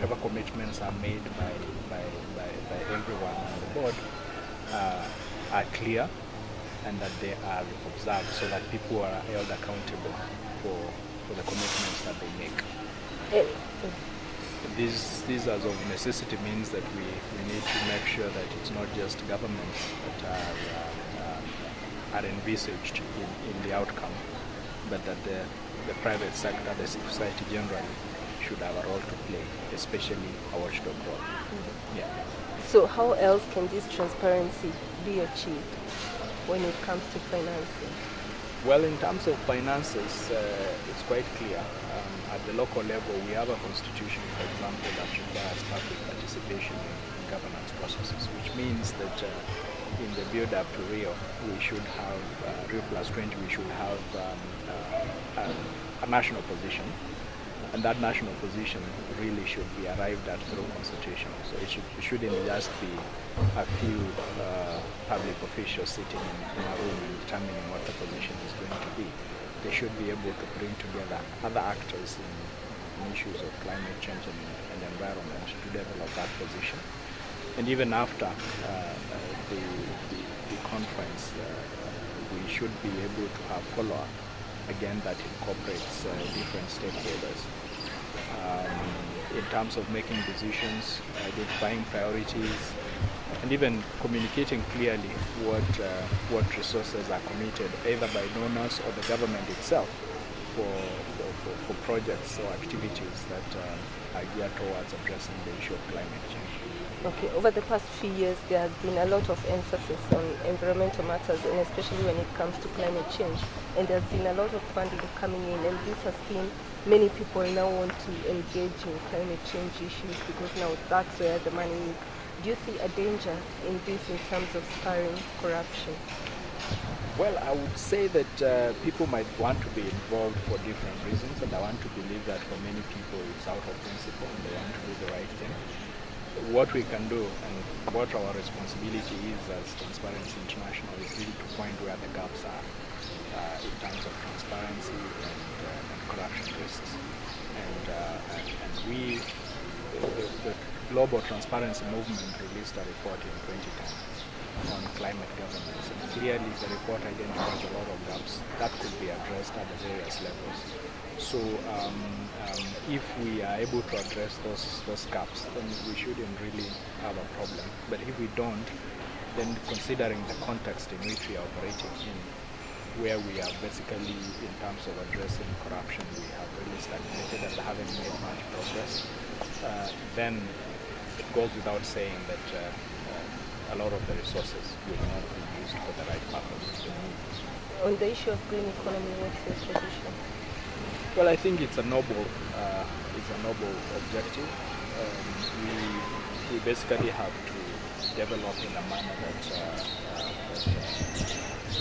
whatever commitments are made by everyone on the board are clear and that they are observed, so that people are held accountable for the commitments that they make. This as of necessity means that we need to make sure that it's not just governments that are envisaged in the outcome, but that the private sector, the civil society generally, should have a role to play, especially a watchdog role. Mm-hmm. Yeah. So how else can this transparency be achieved when it comes to financing? Well, in terms of finances, it's quite clear. At the local level, we have a constitution, for example, that requires public participation in governance processes, which means that in the build-up to Rio, we should have, Rio Plus 20, we should have a national position. And that national position really should be arrived at through consultation. So it shouldn't just be a few public officials sitting in a room and determining what the position is going to be. They should be able to bring together other actors in issues of climate change and environment to develop that position. And even after the conference, we should be able to have follow-up, again, that incorporates different stakeholders. In terms of making decisions, identifying priorities, and even communicating clearly what resources are committed, either by donors or the government itself, for projects or activities that are geared towards addressing the issue of climate change. Okay, over the past few years, there has been a lot of emphasis on environmental matters, and especially when it comes to climate change. And there's been a lot of funding coming in, and this has seen many people now want to engage in climate change issues because now that's where the money is. Do you see a danger in this in terms of spurring corruption? Well, I would say that people might want to be involved for different reasons, and I want to believe that for many people it's out of principle and they want to do the right thing. What we can do and what our responsibility is as Transparency International is really to point where the gaps are in terms of transparency and corruption risks. And the Global Transparency Movement released a report in 2010 on climate governance, and clearly the report identifies a lot of gaps that could be addressed at the various levels. So if we are able to address those gaps, then we shouldn't really have a problem. But if we don't, then considering the context in which we are operating in, where we are basically, in terms of addressing corruption, we have really stagnated and haven't made much progress, then it goes without saying that a lot of the resources will not be used for the right purpose. On the issue of green economy, what's your position? Well, I think it's a noble objective. We basically have to develop in a manner that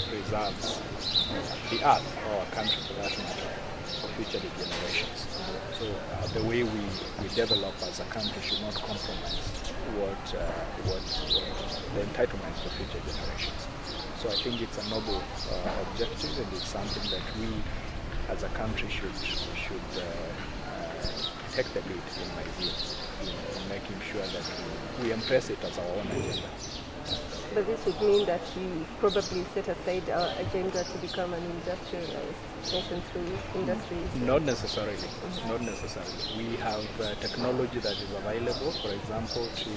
preserves the earth, or our country for that matter, for future generations. So the way we develop as a country should not compromise what the entitlements for future generations. So I think it's a noble objective, and it's something that we as a country should take the lead, in my view, in making sure that we embrace it as our own agenda. But this would mean that we probably set aside our agenda to become an industrialized nation through industry. Not necessarily. Mm-hmm. Not necessarily. We have technology that is available, for example, to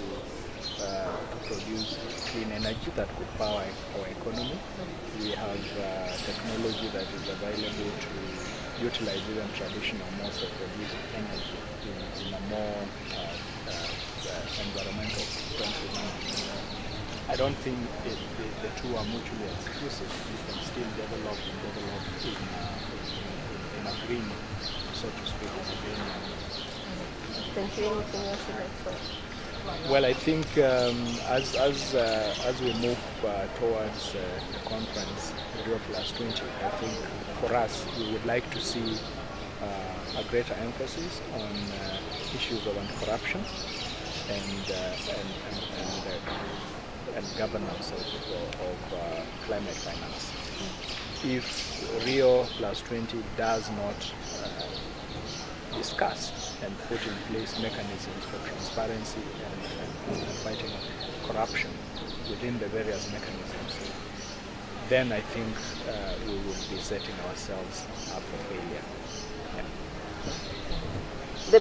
produce clean energy that could power our economy. We have technology that is available to utilize even traditional modes of producing energy in a more environmental friendly manner. I don't think the two are mutually exclusive. You can still develop in a green, so to speak, in a green manner. Thank you. Anything else you'd like to add? Well, I think as we move towards the conference, Rio Plus 20, I think for us, we would like to see a greater emphasis on issues of anti-corruption and governance of climate finance. If Rio Plus 20 does not discuss and put in place mechanisms for transparency and fighting corruption within the various mechanisms, then I think we will be setting ourselves up for failure. Yeah.